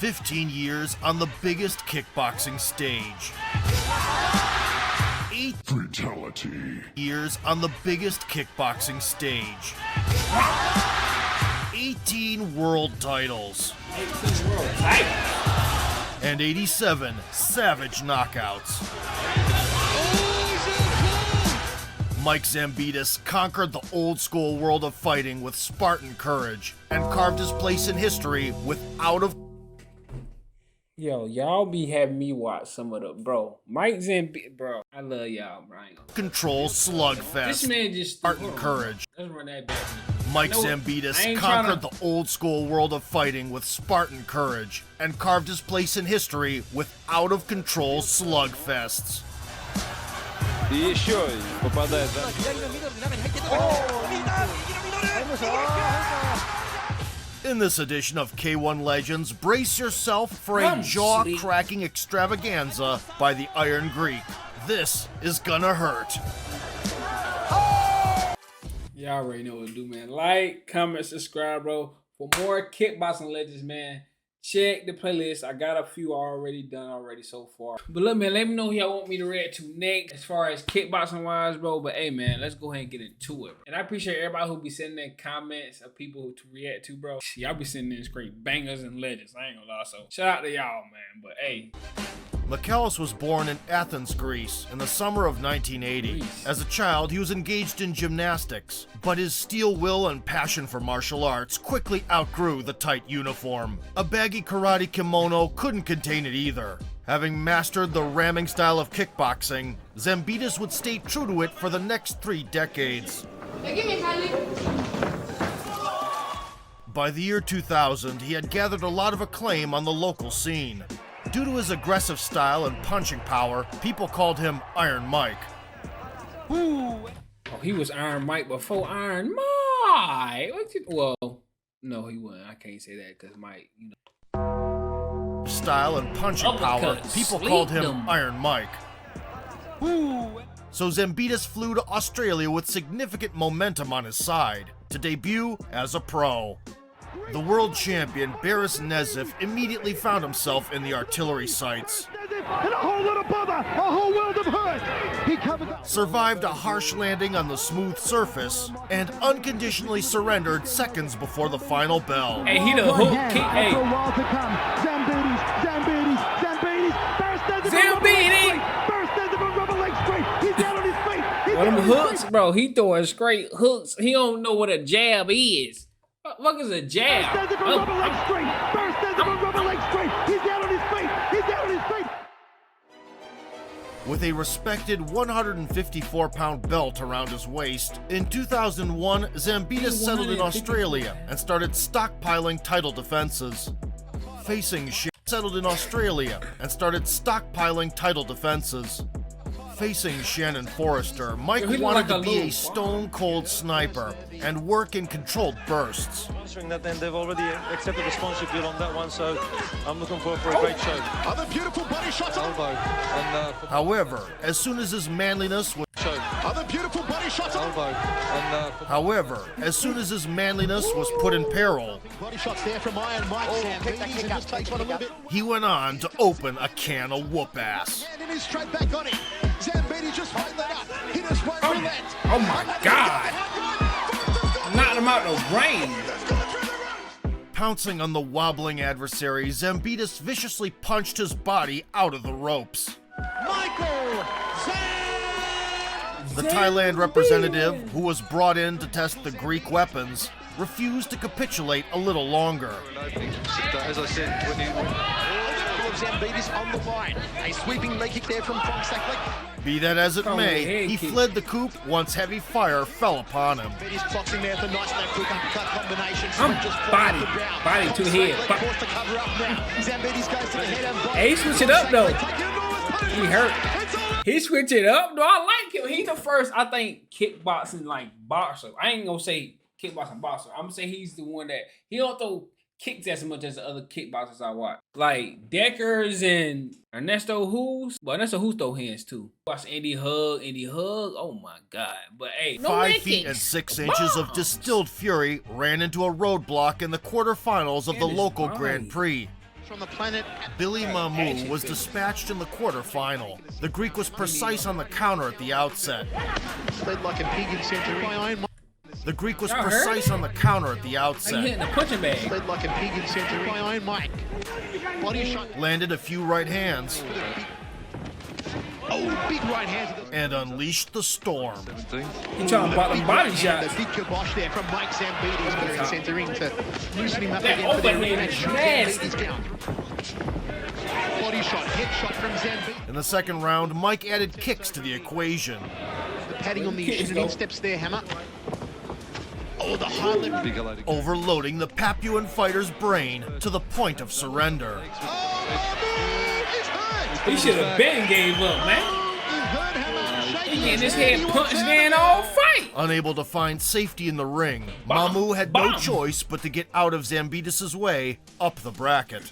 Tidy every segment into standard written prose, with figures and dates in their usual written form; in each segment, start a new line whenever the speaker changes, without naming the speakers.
15 years on the biggest kickboxing stage. 8
Fatality.
years on the biggest kickboxing stage. 18 world titles.
18 world titles.
And 87 savage knockouts. Mike Zambidis conquered the old school world of fighting with Spartan courage and carved his place in history without a
Yo, y'all be having me watch some of the Mike Zambidis, bro. I love y'all, Brian.
control slugfest.
This man just
Spartan courage.
Let's run that back.
Mike
No, I
Zambidis
ain't
conquered
tryna-
the old school world of fighting with Spartan courage and carved his place in history with out of control slugfests.
И еще попадает.
In this edition of K1 Legends, brace yourself for a jaw-cracking extravaganza by the Iron Greek. This is gonna hurt.
Y'all already know what to do, man. Like, comment, subscribe, bro. For more Kickboxing Legends, man. Check the playlist. I got a few already done so far. But look, man, let me know who y'all want me to react to next as far as kickboxing wise, bro. But hey, man, let's go ahead and get into it. And I appreciate everybody who be sending in comments of people to react to, bro. Y'all be sending in straight bangers and legends. I ain't gonna lie. So shout out to y'all, man. But hey.
Michaelis was born in Athens, Greece, in the summer of 1980. As a child, he was engaged in gymnastics, but his steel will and passion for martial arts quickly outgrew the tight uniform. A baggy karate kimono couldn't contain it either. Having mastered the ramming style of kickboxing, Zambidis would stay true to it for the next 3 decades. By the year 2000, he had gathered a lot of acclaim on the local scene. Due to his aggressive style and punching power, people called him Iron Mike.
Oh, he was Iron Mike before Iron Mike. Well, no, he wasn't. I can't say that because Mike, you know.
Style and punching power, people called him Iron Mike. So Zambidis flew to Australia with significant momentum on his side to debut as a pro. The world champion, Boris Nezif, immediately found himself in the artillery sights.
And a whole lot of bother, a whole world of hurt. He covered the
Survived a harsh landing on the smooth surface, and unconditionally surrendered seconds before the final bell.
Hey, he the hook kick. Hey,
for a while to come. Zambidis. Burst into the rubber leg straight. He's down on his feet.
well, them hooks, bro. He throwing straight hooks. He don't know what a jab is. What the fuck is a jab?
Burst into the rubber leg straight. Burst into the rubber leg straight. He's down on his feet. He's down on his feet.
With a respected 154-pound belt around his waist, in 2001, Zambidis settled in Australia and started stockpiling title defenses. Facing Shannon Forrester, Mike
He look
wanted
like
to be
little-
a stone-cold sniper and work in controlled bursts.
Sponsoring that, then they've already accepted the sponsorship deal on that one, so I'm looking for a great show.
Other beautiful body shots.
Elbow and
However, as soon as his manliness was
Other beautiful body shots.
elbow and
put in peril,
Body shots there from Iron Mike. Zambidis, and just takes one a little bit.
he went on to open a can of whoop-ass.
And he's straight back on him. Zambidis just hold that up. He just won't relent.
Oh my God! Knocked him out the ring.
Pouncing on the wobbling adversary, Zambidis viciously punched his body out of the ropes.
Michael
The Thailand representative, who was brought in to test the Greek weapons, refused to capitulate a little longer.
as I said, when he
Zambidis on the line. A sweeping leg kick there from Foxack.
Be that as it may,
head
he
kick.
fled the coop once heavy fire fell upon him.
Zambidis boxing there with a nice left hook uppercut combination.
Body to head.
Forced to cover up now. Zambidis goes to the head and body.
Hey, he switch it up though. He hurt. He switch it up. No, I like him. He's the first, I think, kickboxing like boxer. I ain't gonna say kickboxing boxer. I'm gonna say he's the one that he don't throw kicks as much as the other kickboxers I watch. Like Deckers and Ernesto Hughes. But Ernesto Hughes throw hands too. Watch Andy Hug. Oh my God. But hey, no
5
rankings.
feet and 6 inches of distilled fury ran into a roadblock in the quarterfinals of the
That is
local
right.
Grand Prix.
From the planet.
Billy Mamou was dispatched in the quarterfinal. The Greek was precise on the counter at the outset.
Slid like a pig in century.
The Greek was precise on the counter at the
He
outset.
hitting the punching bag.
Slid like a pig in century. My own Mike. Body shot.
Landed a few right hands
Oh, big right hands.
and unleashed the storm.
He trying to block the body shots.
The big kibosh there from Mike Zambidis, but in centering to loosen him up
That
again for the
overhand is
rematch.
nasty.
Zambidis down. Body shot, head shot from Zambidis.
In the second round, Mike added kicks to the equation.
The padding on the shin and steps there, Hammer. Oh, the high left.
Overloading the Papuan fighter's brain to the point of surrender.
It's hurt.
He should have been gave up, man.
He's hurt, Hammer.
He getting his head punched in all fight.
Unable to find safety in the ring, Mamou had no choice but to get out of Zambidis' way up the bracket.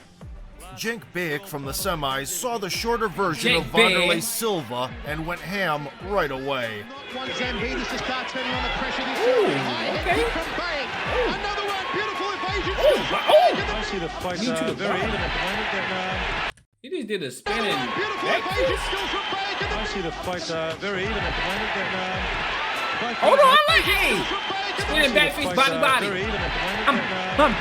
Cenk Bayek from the semis saw the shorter version of Vanderlei Silva and went ham right away.
One Zambidis to start turning on the pressure this
Ooh,
time. High head
okay.
kick from Bayek. Another one, beautiful evasion.
I see the fight very even at the moment. Then,
He just did a spinning
Beautiful
back
evasion
fist.
still from Bayek.
I see the fight very even at the moment. Then,
Hold on, like, hey. Spinning back fist, body, body.
Very even at the moment.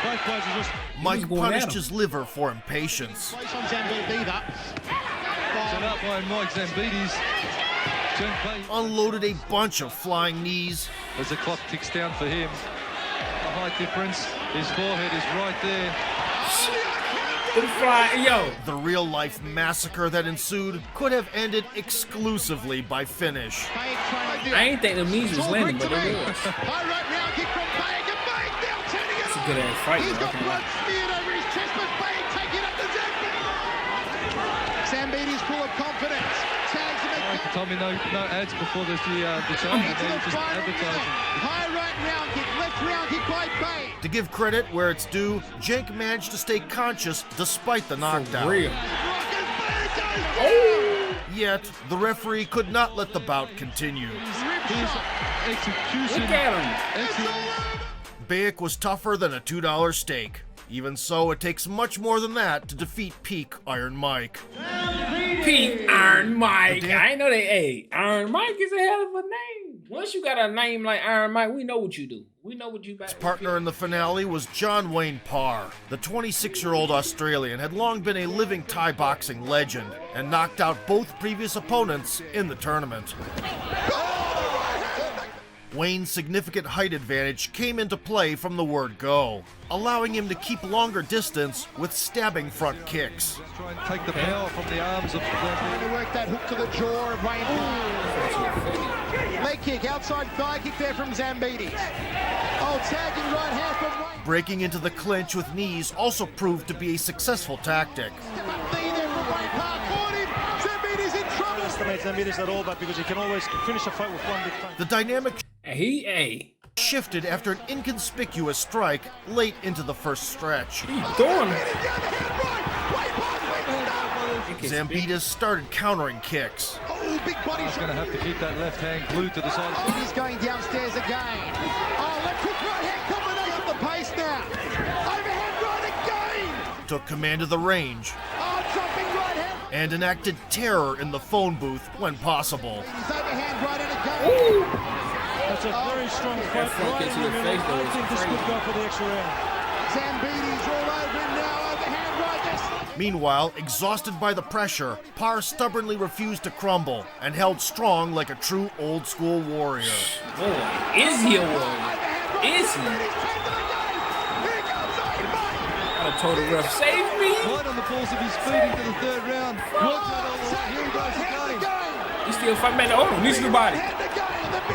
Both fighters are just
Mike
going at
punished
him.
his liver for impatience.
Place on Zambidis either.
Set up by Mike Zambidis. Cenk Bayek.
Unloaded a bunch of flying knees.
As the clock ticks down for him. The height difference. His forehead is right there.
Yo,
The real-life massacre that ensued could have ended exclusively by finish.
Bayek trying to
I ain't think the knees was landing, but they was.
high right round kick from Bayek, and Bayek now turning it
It's a
on.
good ass fight,
He's
bro.
got blood smeared over his chest, but Bayek taking it up to Zambidis. Zambidis full of confidence. Tags him again.
Tommy, no ads before the change.
Into
They're
the
just
final
advertising.
High right round kick, left round kick by Bayek.
To give credit where it's due, Cenk managed to stay conscious despite the knockdown.
Real.
Rockers, Bayek goes down.
Yet, the referee could not let the bout continue.
His execution.
Look at him.
Excellent.
Bayek was tougher than a $2 steak. Even so, it takes much more than that to defeat peak Iron Mike.
Peak Iron Mike. I ain't know that. Hey, Iron Mike is a hell of a name. Once you got a name like Iron Mike, we know what you do. We know what you got.
His partner in the finale was John Wayne Parr. The 26-year-old Australian had long been a living Thai boxing legend and knocked out both previous opponents in the tournament. Wayne's significant height advantage came into play from the word go, allowing him to keep longer distance with stabbing front kicks.
Try and take the power from the arms of
Trying to work that hook to the jaw of Wayne Parr. Leg kick, outside thigh kick there from Zambidis. Oh, tagging right hand from Wayne.
Breaking into the clinch with knees also proved to be a successful tactic.
Step up knee there from Wayne Parr. Caught him. Zambidis in trouble.
underestimate Zambidis at all, but because he can always finish a fight with one big punch.
The dynamic
Hey,
shifted after an inconspicuous strike late into the first stretch.
he throwing.
Zambidis started countering kicks.
Oh, big body
He's going to have to keep that left hand glued to the side.
He's going downstairs again. Oh, left hook, right hand combination, the pace now. Overhand right again.
Took command of the range
Oh, dropping right hand.
and enacted terror in the phone booth when possible.
He's overhand right and again.
That's a very strong fight.
front kick to the face, though,
I
is
think this
crazy.
could go for the extra round.
Zambidis all over him now. Overhand right there.
Meanwhile, exhausted by the pressure, Parr stubbornly refused to crumble and held strong like a true old-school warrior.
Boy, is he a warrior? Is he? I told the ref, save me.
Right on the balls of his feet into the third round. Worked that all the way. Here he goes again.
He still fighting, man. Hold on, knees to the body.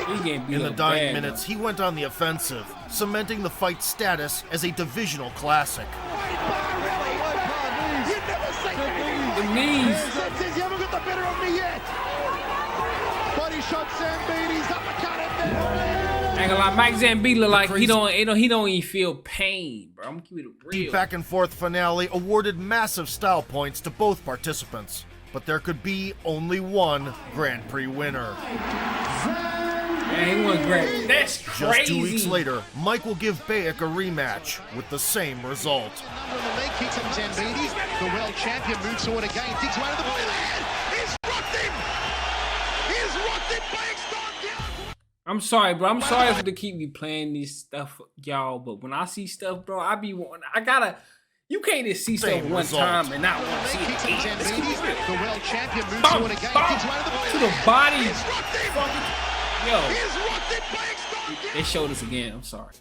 He getting beat
In the
up
dying
bad,
minutes, he went on the offensive, cementing the fight's status as a divisional classic.
The knees.
Says you haven't got the better of me yet. Body shot Zambidis, uppercut him there.
Ain't gonna lie, Mike Zambidis look like he don't even feel pain, bro. I'm gonna keep it real.
Back and forth finale awarded massive style points to both participants, but there could be only one Grand Prix winner.
Man, he went great. That's crazy.
Just 2 weeks later, Mike will give Bayek a rematch with the same result.
Number of the leg kicks from Zambidis. The world champion moves forward again. Digs away to the body. He's rocked him. He's rocked him. Bayek's gone down.
I'm sorry, bro. I'm sorry for to keep me playing this stuff, y'all. But when I see stuff, bro, I be wanting. I gotta. You can't just see stuff one time and not want to see it again.
The world champion moves forward again. Digs away
To the body. Yo,
He's rocked him. Bayek's gone down.
they showed us again. I'm sorry.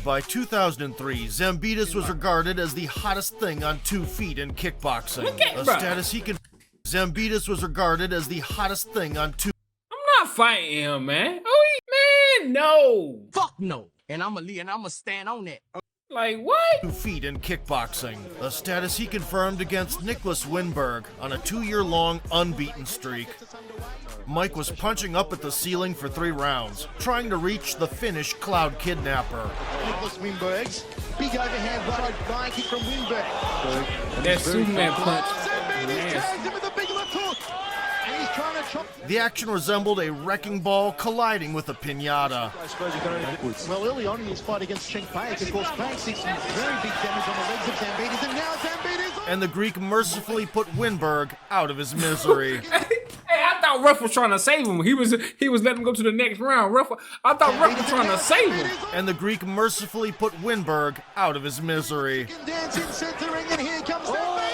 By 2003, Zambidis was regarded as the hottest thing on 2 feet in kickboxing.
Look at
A
bro.
status he can. Zambidis was regarded as the hottest thing on 2
I'm not fighting him, man. Oh, man, no.
Fuck no. And I'ma stand on that.
Like what?
feet in kickboxing. A status he confirmed against Nicholas Winberg on a 2-year-long unbeaten streak. Mike was punching up at the ceiling for 3 rounds, trying to reach the Finnish Cloud Kidnapper.
Nicholas Winberg's big overhand right flying kick from Winberg.
That Superman punch.
Zambidis tags him with a big left hook. And he's trying to chop.
The action resembled a wrecking ball colliding with a piñata.
I suppose you can only...
Well, early on in his fight against Cenk Bayek, of course, Bayek did some very big damage on the legs of Zambidis, and now Zambidis.
And the Greek mercifully put Winberg out of his misery.
Hey, I thought Ruff was trying to save him. He was letting him go to the next round. I thought Ruff was trying to save him.
And the Greek mercifully put Winberg out of his misery.
Dancing centering, and here comes Zambidis.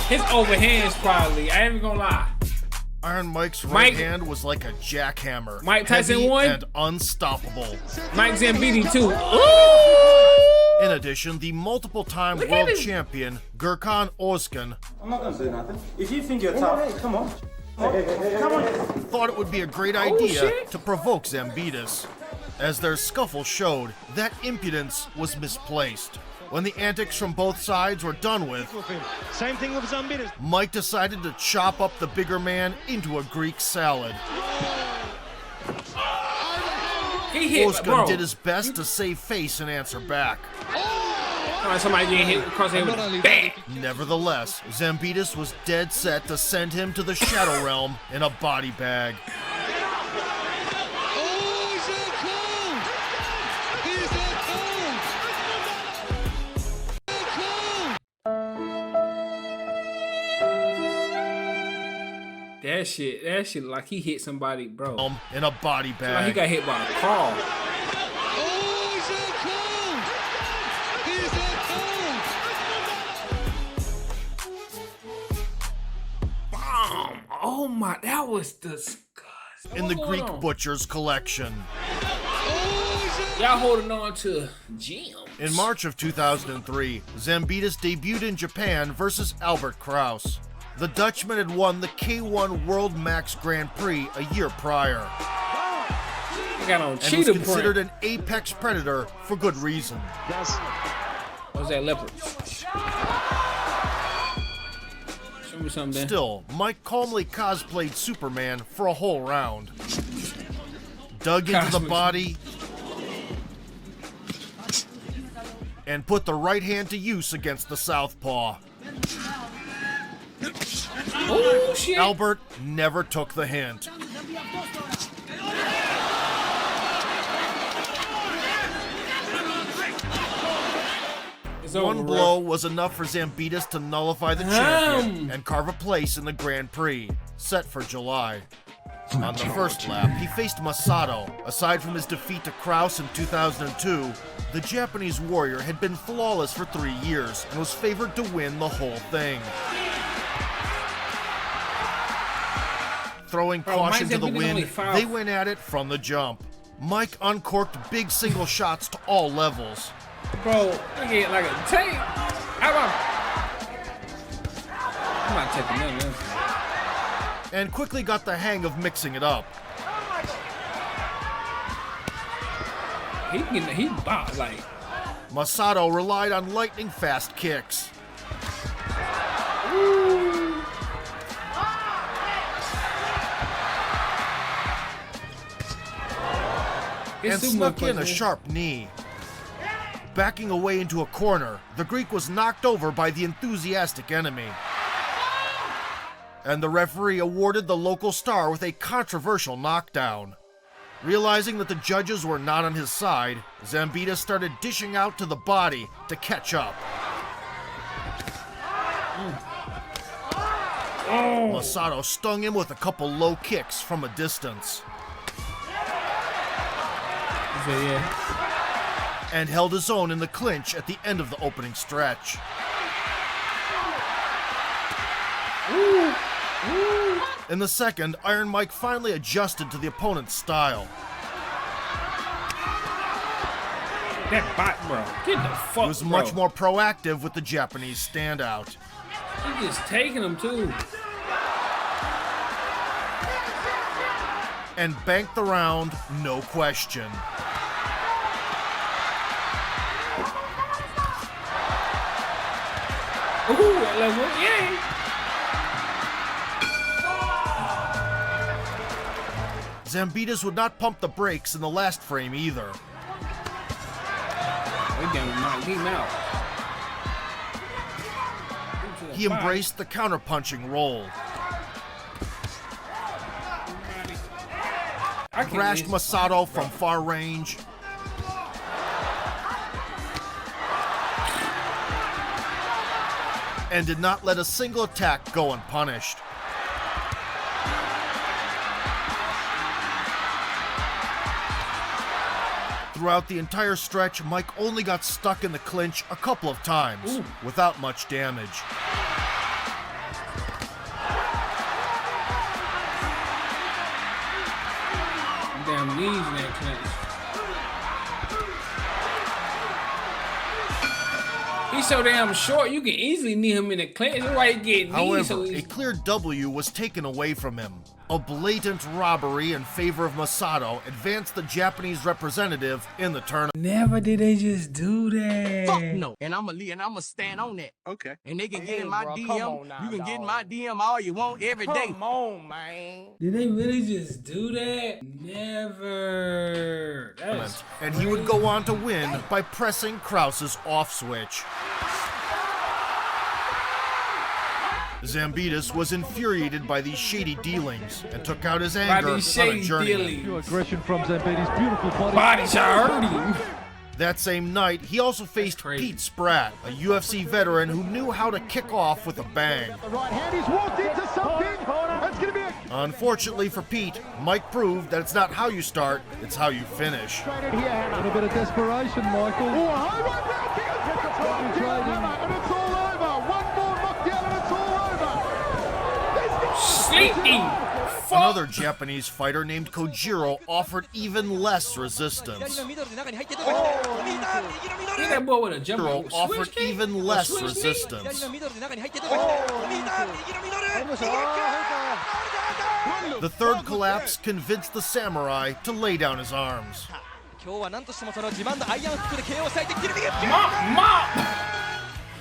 His overhands probably. I ain't even gonna lie.
Iron Mike's right hand was like a jackhammer.
Mike Tyson
heavy
won?
and unstoppable.
Mike Zambidi too. Ooh!
In addition, the multiple-time
Look at
world
him.
champion Gurkan Ozgun
I'm not gonna do nothing. If you think you're tough, come on.
thought it would be a great
Oh,
idea
shit.
to provoke Zambidis. As their scuffle showed, that impudence was misplaced. When the antics from both sides were done with,
Same thing with Zambidis.
Mike decided to chop up the bigger man into a Greek salad.
He hit,
Ozgun
bro.
did his best to save face and answer back.
Somebody getting hit across the head with a bang.
Nevertheless, Zambidis was dead set to send him to the Shadow Realm in a body bag.
That shit like he hit somebody, bro.
In a body
Like he
bag.
got hit by a car. Bomb. Oh my, that was disgusting.
In the
What's
Greek
going on?
Butcher's collection.
Y'all holding on to gems.
In March of 2003, Zambidis debuted in Japan versus Albert Kraus. The Dutchman had won the K1 World Max Grand Prix a year prior
They got on
and was
cheetah
considered
print.
an apex predator for good reason.
What's that leopard? Show me something there.
Still, Mike calmly cosplayed Superman for a whole round. Dug into the
Cosmic.
body and put the right hand to use against the southpaw.
Oh shit!
Albert never took the hint.
It's over,
One
bro.
blow was enough for Zambidis to nullify the champion and carve a place in the Grand Prix, set for July. On the first lap, he faced Masato. Aside from his defeat to Kraus in 2002, the Japanese warrior had been flawless for 3 years and was favored to win the whole thing. Throwing
Bro,
caution
Mike
to the
Zambidis only
wind,
fouled.
they went at it from the jump. Mike uncorked big single shots to all levels.
Bro, look at like a tape. I'm not taking none of this.
And quickly got the hang of mixing it up.
He bought like
Masato relied on lightning fast kicks. And snuck in a sharp knee. Backing away into a corner, the Greek was knocked over by the enthusiastic enemy. and the referee awarded the local star with a controversial knockdown. Realizing that the judges were not on his side, Zambidis started dishing out to the body to catch up. Masato stung him with a couple low kicks from a distance. And held his own in the clinch at the end of the opening stretch. In the second, Iron Mike finally adjusted to the opponent's style.
That bot, bro. Get the fuck,
He was much more proactive with the Japanese standout.
He just taking him too.
And banked the round, no question.
Ooh, that level, yeah.
Zambidis would not pump the brakes in the last frame either.
They done knocked him out.
He embraced the counterpunching role. Crashed Masato from far range. And did not let a single attack go unpunished. Throughout the entire stretch, Mike only got stuck in the clinch a couple of times, without much damage.
Damn knees in that clinch. He's so damn short, you can easily knee him in the clinch. That's why he get knees.
However,
So
a clear W was taken away from him. A blatant robbery in favor of Masato advanced the Japanese representative in the tournament.
never did they just do that.
Fuck no. And I'ma stand on that.
Okay.
And they can get in my DM. You can get in my DM all you want every day.
Come on, man.
Did they really just do that? Never. That's
And he would go on to win by pressing Krause's off switch. Zambidis was infuriated by these shady dealings and took out his anger on a journeyman.
New aggression from Zambidis. Beautiful body.
body shot hurt him.
That same night, he also faced Pete Spratt, a UFC veteran who knew how to kick off with a bang.
The right hand, he's walked into something. That's going to be a
Unfortunately for Pete, Mike proved that it's not how you start, it's how you finish.
straight in here.
A little bit of desperation, Michael.
Oh, high right now, kick it. And it's all over. One more knockdown and it's all over.
Sleeping.
Another Japanese fighter named Kojiro offered even less resistance.
Hit that boy with a jump
Kojiro
rope.
offered
Switch kick?
even less
A switch knee?
resistance. The third collapse convinced the samurai to lay down his arms.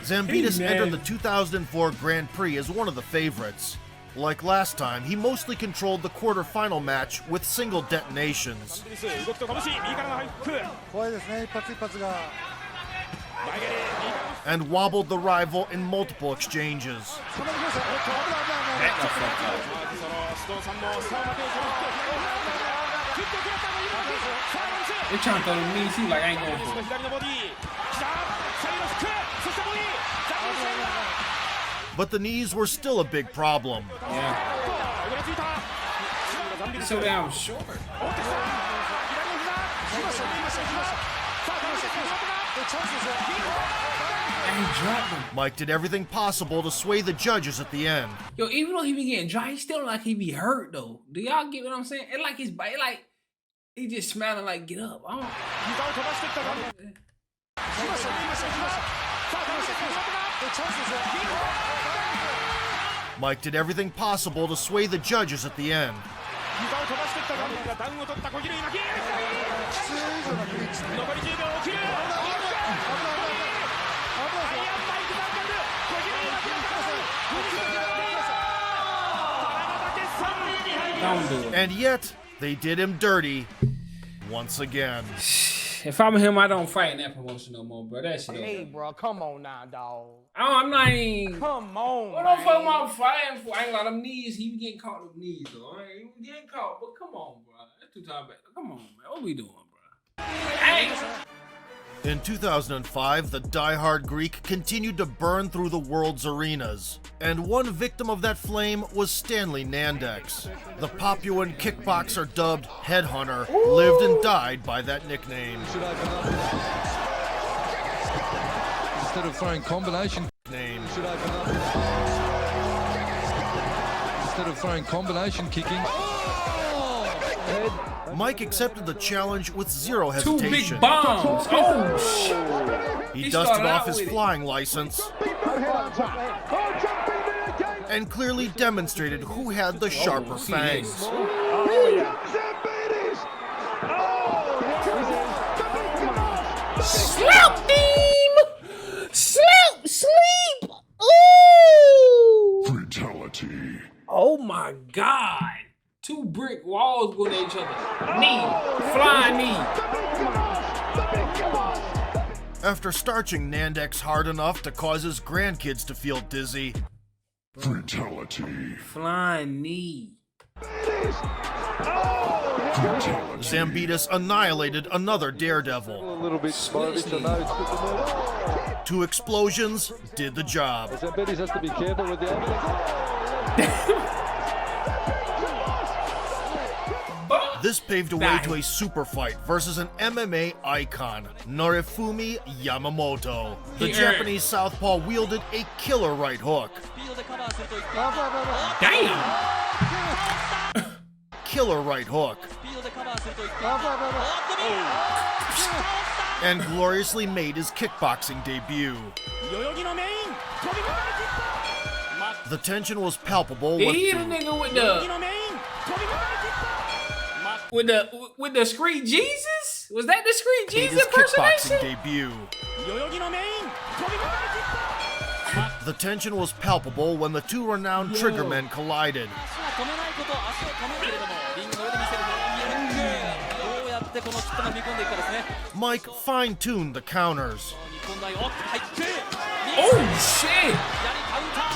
Zambidis
Hey, man.
entered the 2004 Grand Prix as one of the favorites. Like last time, he mostly controlled the quarterfinal match with single detonations. And wobbled the rival in multiple exchanges.
They trying to throw the knees. He like, I ain't going for it.
But the knees were still a big problem.
Yeah. He's so damn short. And he dropped him.
Mike did everything possible to sway the judges at the end.
Yo, even though he be getting dry, he still like he be hurt though. Do y'all get what I'm saying? It like his bite, like he just smiling like get up. I don't.
Mike did everything possible to sway the judges at the end.
Don't do it.
And yet, they did him dirty once again.
If I'm him, I don't fight in that promotion no more, bro. That shit.
Hey, bro, come on now, dog.
I'm not even.
Come on,
What the fuck am I fighting for? I ain't got them knees. He be getting caught with them knees, though. I ain't getting caught, but come on, bro. That's 2 times back. Come on, man. What we doing, bro? Hey!
In 2005, the die-hard Greek continued to burn through the world's arenas. And one victim of that flame was Stanley Nandex. The Papuan kickboxer dubbed Headhunter lived and died by that nickname.
Instead of throwing combination kicking.
Mike accepted the challenge with zero
2
hesitation.
big bombs. Oh, shit.
He
He
dusted
started
off
out
his
with it.
flying license and clearly demonstrated who had the sharper fangs.
Slap team! Slap! Sleep! Ooh!
Fatality.
Oh my God! 2 brick walls going at each other. Knee! Flying knee!
After starching Nandex hard enough to cause his grandkids to feel dizzy,
Fatality.
Flying knee.
Zambidis annihilated another daredevil.
A little bit sluggish, I know it's good to know.
2 explosions did the job.
Zambidis has to be careful with the ambulance.
This paved a way to a super fight versus an MMA icon, Norifumi Yamamoto. The
He earned.
Japanese southpaw wielded a killer right hook.
Damn!
Killer right hook. And gloriously made his kickboxing debut. The tension was palpable
Did he hit a
with
nigga with the Screet Jesus? Was that the Screet
his
Jesus
kickboxing
impersonation?
debut. The tension was palpable when the 2 renowned triggermen collided. Mike fine-tuned the counters
Oh shit!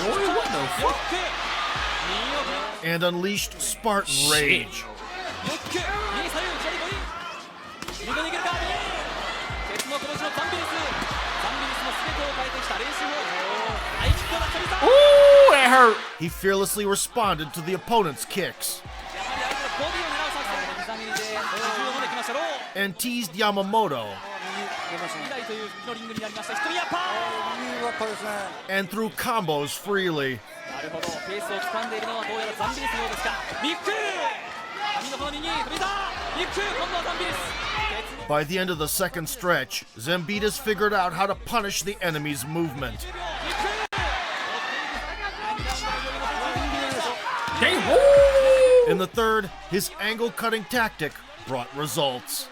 Boy, what the fuck?
and unleashed Spartan rage.
Ooh, that hurt.
He fearlessly responded to the opponent's kicks and teased Yamamoto and threw combos freely. By the end of the second stretch, Zambidis figured out how to punish the enemy's movement. In the third, his angle-cutting tactic brought results.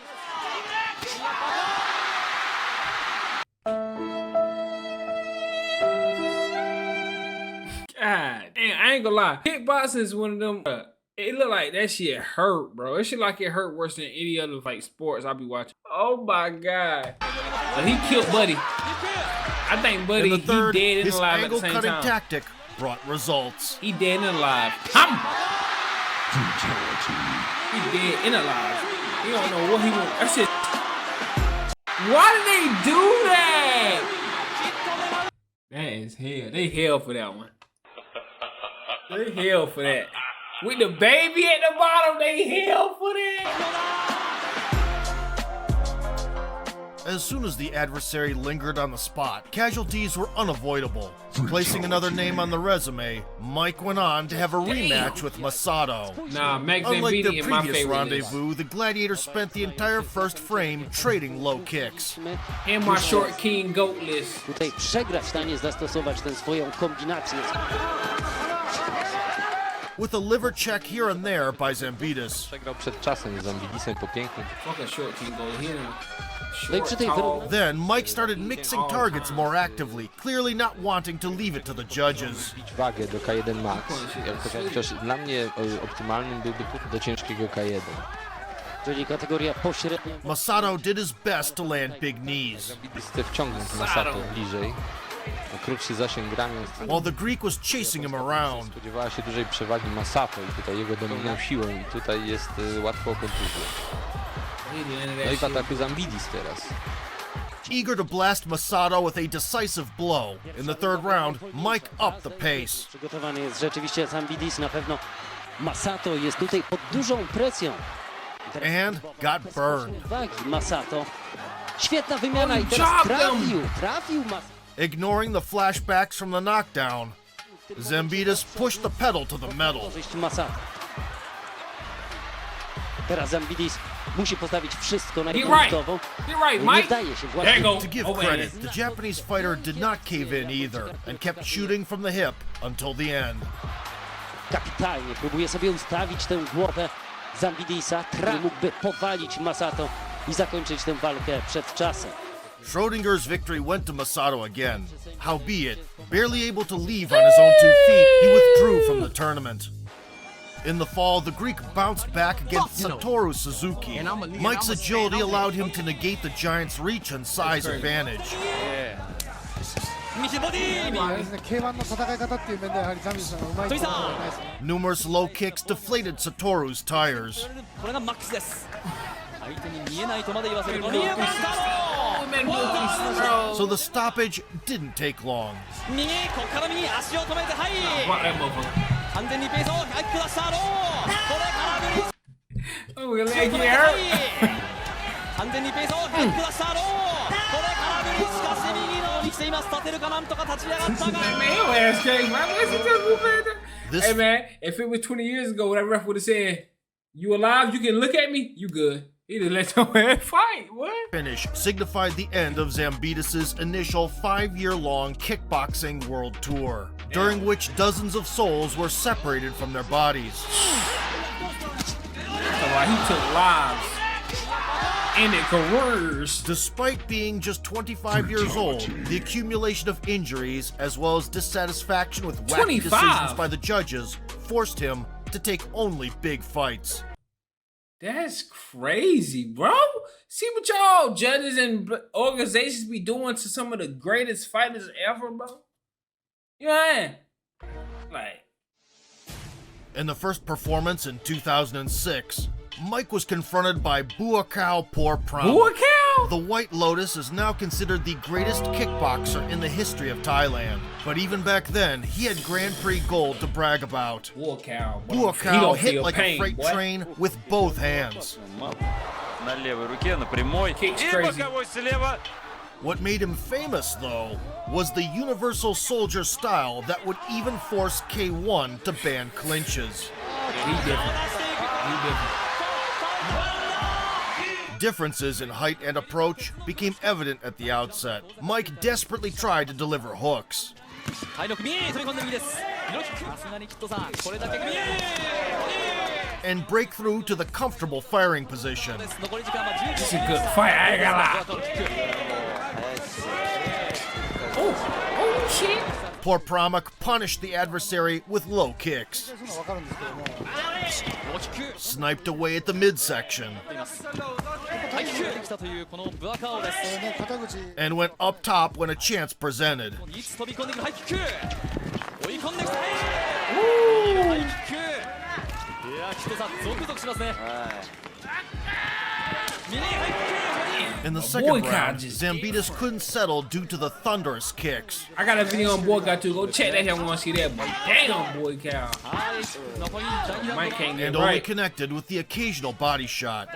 God damn, I ain't gonna lie. Kickboxing is one of them. It look like that shit hurt, bro. It shit like it hurt worse than any other like sports I be watching. Oh my God. But he killed Buddy. I think Buddy,
In the third,
he dead and
his
alive at the same
angle-cutting
time.
tactic brought results.
He dead and alive. Hum!
Fatality.
He dead and alive. He don't know what he want. That shit. Why did they do that? That is hell. They hell for that one. They hell for that. With the baby at the bottom, they hell for that.
As soon as the adversary lingered on the spot, casualties were unavoidable. Placing another name on the resume, Mike went on to have a rematch with Masato.
Nah, Max
Unlike
Zambidis
their
in my
previous
favorite list.
rendezvous, the Gladiator spent the entire first frame trading low kicks.
In my short king goat list.
Tutaj przegrać w stanie zastosować tę swoją kombinację.
With a liver check here and there by Zambidis.
Przegrał przed czasem z Zambidisem po pięknym.
Fuck a short king goat here.
No i przy tej wyrównanej
Then Mike started mixing targets more actively, clearly not wanting to leave it to the judges.
Wagę do K1 Max. Chociaż dla mnie optymalnym byłby do ciężkiego K1.
czyli kategoria pośrednia.
Masato did his best to land big knees.
Zambidis chce wciągnąć Masato bliżej. Krótszy zasięg ramion.
While the Greek was chasing him around.
Spodziewała się dużej przewagi Masato i tutaj jego dominują siłą i tutaj jest łatwo o kontuzję. No i w ataku Zambidis teraz.
Eager to blast Masato with a decisive blow. In the third round, Mike upped the pace.
Przygotowany jest rzeczywiście Zambidis, na pewno Masato jest tutaj pod dużą presją.
And got burned.
Uwagi, Masato. Świetna wymiana i teraz trafił Masato.
Ignoring the flashbacks from the knockdown, Zambidis pushed the pedal to the metal.
Masato. Teraz Zambidis musi postawić wszystko na punktową. Nie daje się właśnie.
To give credit, the Japanese fighter did not cave in either and kept shooting from the hip until the end.
Kapitalnie próbuje sobie ustawić tę głowę Zambidisa, który mógłby powalić Masato i zakończyć tę walkę przed czasem.
Schrodinger's victory went to Masato again. Howbeit, barely able to leave on his own 2 feet, he withdrew from the tournament. In the fall, the Greek bounced back against Satoru Suzuki. Mike's agility allowed him to negate the Giant's reach and size advantage. Numerous low kicks deflated Satoru's tires. So the stoppage didn't take long.
Hey man, if it was 20 years ago, that ref would have said, "You alive? You can look at me. You good." He just let your man fight. What?
Finish signified the end of Zambidis' initial 5-year-long kickboxing world tour, during which dozens of souls were separated from their bodies.
So he took lives. Ended careers.
Despite being just 25 years old, the accumulation of injuries as well as dissatisfaction with wacky decisions by the judges forced him to take only big fights.
That's crazy, bro. See what y'all judges and organizations be doing to some of the greatest fighters ever, bro. You know what I mean? Like.
In the first performance in 2006, Mike was confronted by Buakaw Porpram.
Buakaw?
The White Lotus is now considered the greatest kickboxer in the history of Thailand. But even back then, he had Grand Prix gold to brag about. Buakaw hit like a freight train with both hands. What made him famous, though, was the universal soldier style that would even force K1 to ban clinches.
He different.
Differences in height and approach became evident at the outset. Mike desperately tried to deliver hooks. And break through to the comfortable firing position.
This is a good fight, I ain't gonna lie. Oh shit.
Porpramuk punished the adversary with low kicks. Sniped away at the midsection. And went up top when a chance presented. In the second round, Zambidis couldn't settle due to the thunderous kicks.
I got a video on Boy Cow too. Go check that if you want to see that. But damn, Boy Cow. Mike can't get
and only connected with the occasional body shot.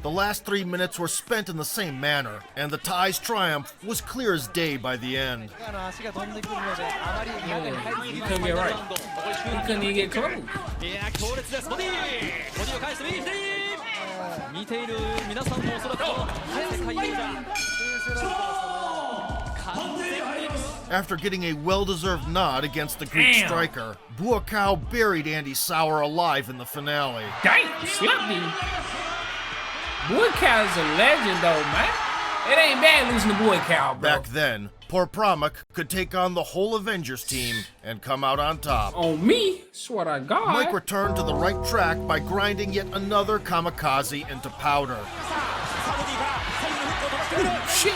The last 3 minutes were spent in the same manner, and the Thai's triumph was clear as day by the end.
You couldn't get right. You couldn't even get close.
After getting a well-deserved nod against the Greek striker, Buakaw buried Andy Sauer alive in the finale.
Damn, slapped him. Buakaw's a legend though, man. It ain't bad losing to Buakaw, bro.
Back then, Porpramuk could take on the whole Avengers team and come out on top.
On me? Swear to God.
Mike returned to the right track by grinding yet another kamikaze into powder.
Shit.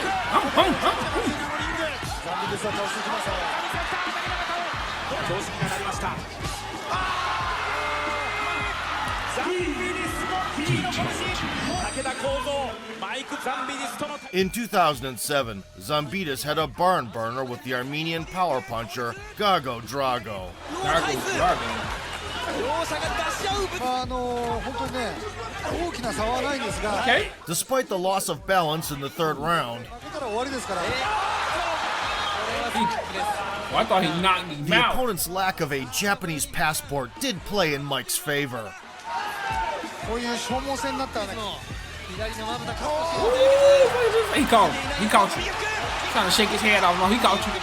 In 2007, Zambidis had a barn burner with the Armenian power puncher Gago Drago.
Okay.
Despite the loss of balance in the third round,
I thought he knocked him
the
out.
opponent's lack of a Japanese passport did play in Mike's favor.
He caught him. He caught you. Trying to shake his head off. No, he caught you.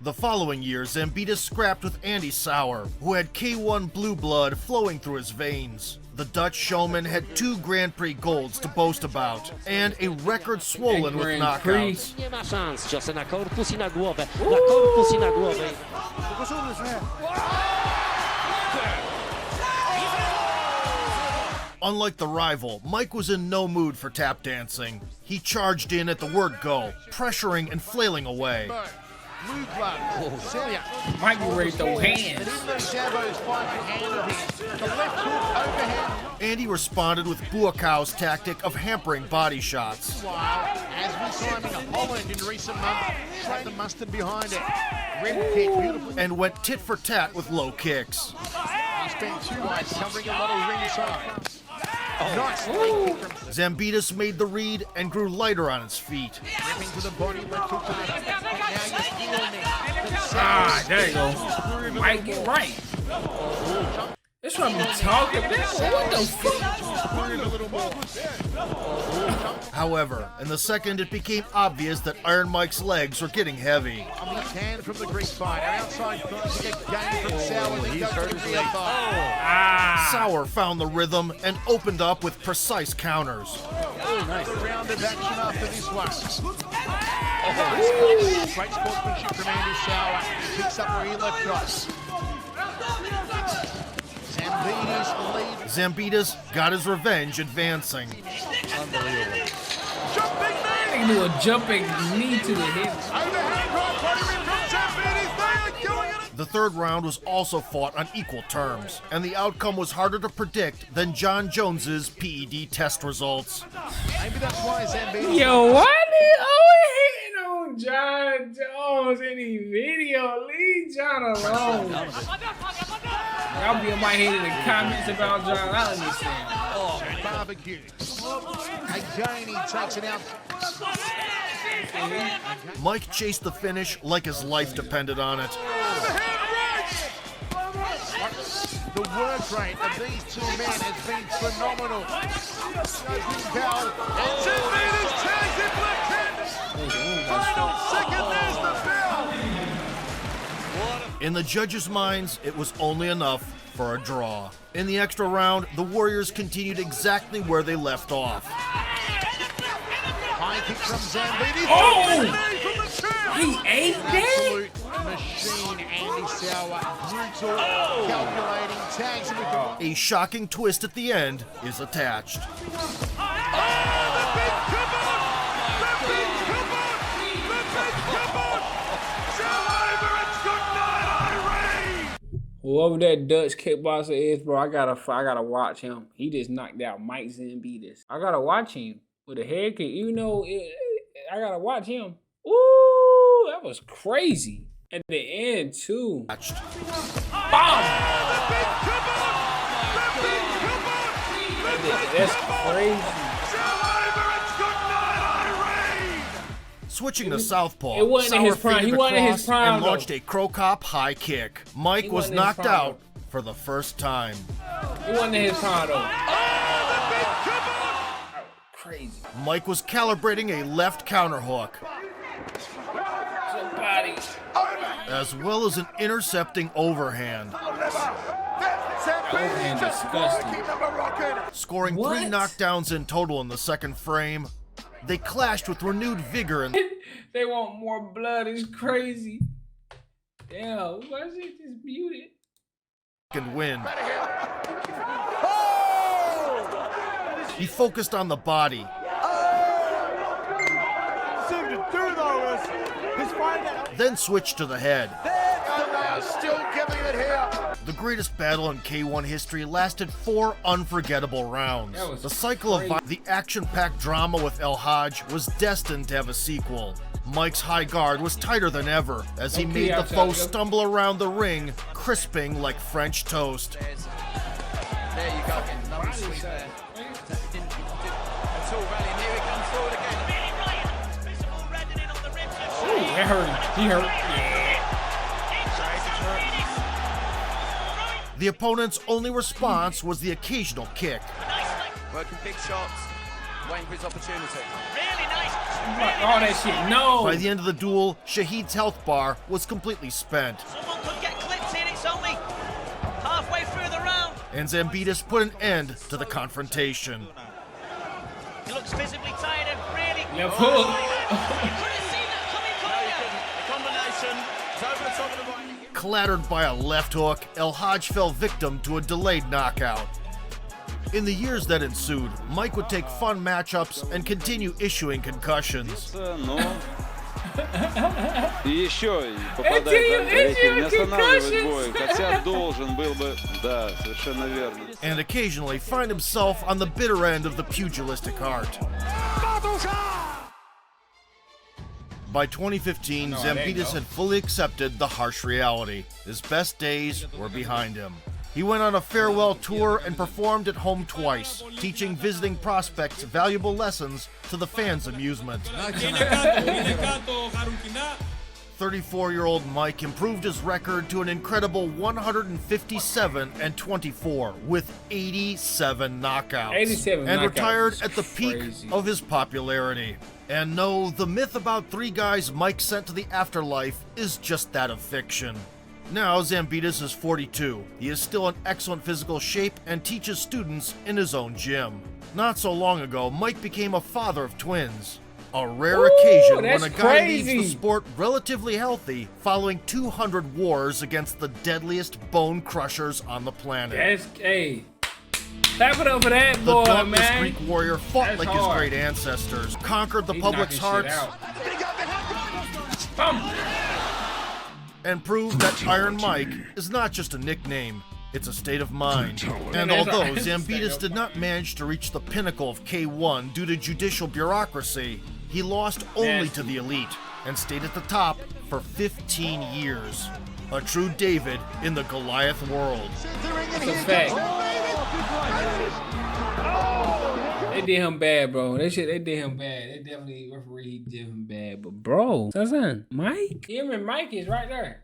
The following year, Zambidis scrapped with Andy Sauer, who had K1 blue blood flowing through his veins. The Dutch showman had 2 Grand Prix golds to boast about, and a record swollen with knockouts.
Nie ma szans, ciosy na korpus i na głowę. Na korpus i na głowę.
Unlike the rival, Mike was in no mood for tap dancing. He charged in at the word go, pressuring and flailing away.
Blue blood. Celia.
Mike be ready to throw hands.
Sambo's fighting hand of his. The left hook overhand.
Andy responded with Buakau's tactic of hampering body shots.
While, as we saw him in Holland in recent months, showed the mustard behind it. Rim kick, beautiful.
And went tit for tat with low kicks.
He spent 2 nights covering a lot of ringside. Nice.
Zambidis made the read and grew lighter on his feet.
Ripping to the body, left hook to the now you're stealing it.
Ah, there you go. Mike, get right. That's what I'm talking about. What the fuck?
However, in the second, it became obvious that Iron Mike's legs were getting heavy.
On the hand from the Greek fighter. Outside punch, get game from Sauer. Then goes to the rear thigh.
Sauer found the rhythm and opened up with precise counters.
Nice. A round of action after this one. Great sportsmanship from Andy Sauer. He picks up where he left off.
Zambidis got his revenge advancing.
Unbelievable.
Jumping man! They do a jumping knee to the hip.
The third round was also fought on equal terms, and the outcome was harder to predict than John Jones's PED test results.
Maybe that's why Zambidis.
Yo, why they always hating on John Jones in the video? Leave John alone. Y'all be on my head in the comments about John. I understand.
Oh, barbecue. Again, he takes it out.
Mike chased the finish like his life depended on it.
The work rate of these 2 men has been phenomenal. Bell. And Zambidis tags it left-handed. Final second, there's the bell.
In the judges' minds, it was only enough for a draw. In the extra round, the Warriors continued exactly where they left off.
High kick from Zambidis.
Oh!
He
ate that?
Absolute machine, Andy Sauer. Brutal, calculating, tags him with the...
A shocking twist at the end is attached.
Whoever that Dutch kickboxer is, bro, I gotta watch him. He just knocked out Mike Zambidis. I gotta watch him with a head kick. You know, I gotta watch him. Ooh, that was crazy. At the end, too. Bomb! That's crazy.
Switching to southpaw,
it wasn't his prime. He wasn't his prime,
and launched a crow cop high kick. Mike was knocked out for the first time.
He wasn't his prime, though. Crazy.
Mike was calibrating a left counter hook, as well as an intercepting overhand.
Overhand disgusting.
Scoring 3 knockdowns in total in the second frame. They clashed with renewed vigor and
they want more blood. It's crazy. Damn, why is it just muted?
And win. He focused on the body, then switched to the head.
Still giving it here.
The greatest battle in K1 history lasted 4 unforgettable rounds. The cycle of the action-packed drama with El Hajj was destined to have a sequel. Mike's high guard was tighter than ever as he made the foe stumble around the ring, crisping like French toast.
There you go. Lovely sweep there. That's all rallying. Here he comes forward again.
Ooh, that hurt him. He hurt.
The opponent's only response was the occasional kick.
Working big shots, waiting for his opportunity.
Really nice. All that shit. No.
By the end of the duel, Shahid's health bar was completely spent.
Someone could get clipped in. It's only halfway through the round.
And Zambidis put an end to the confrontation.
He looks visibly tired and really.
Left hook.
You could have seen that coming, couldn't you?
The combination is over the top of the right.
Clattered by a left hook, El Hajj fell victim to a delayed knockout. In the years that ensued, Mike would take fun matchups and continue issuing concussions.
И еще попадает в третий, не останавливает бой, хотя должен был бы, да, совершенно верно.
And occasionally find himself on the bitter end of the pugilistic art. By 2015, Zambidis had fully accepted the harsh reality. His best days were behind him. He went on a farewell tour and performed at home twice, teaching visiting prospects valuable lessons to the fans' amusement. 34-year-old Mike improved his record to an incredible 157-24 with 87 knockouts.
87
and
knockouts
retired
is
at the peak
crazy.
of his popularity. And no, the myth about 3 guys Mike sent to the afterlife is just that of fiction. Now Zambidis is 42. He is still in excellent physical shape and teaches students in his own gym. Not so long ago, Mike became a father of twins. A rare occasion when a guy leaves the sport relatively healthy following 200 wars against the deadliest bone crushers on the planet.
That's, hey, clap it up for that
The
boy,
dauntless
man.
Greek warrior fought
That's
like
hard.
his great ancestors, conquered the
He's
public's
knocking shit
hearts,
out.
and proved that Iron Mike is not just a nickname, it's a state of mind. And although Zambidis did not manage to reach the pinnacle of K1 due to judicial bureaucracy, he lost only to the elite and stayed at the top for 15 years. A true David in the Goliath world.
That's a fact. They did him bad, bro. They did him bad. They definitely referee did him bad. But bro, son, Mike, him and Mike is right there.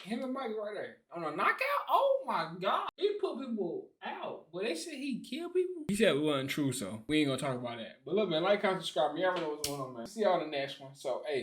Him and Mike is right there. On a knockout? Oh my God. He put people out. But they said he killed people. He said it wasn't true, so we ain't gonna talk about that. But look, man, like, comment, subscribe. You already know what's going on, man. See y'all in the next one. So, hey.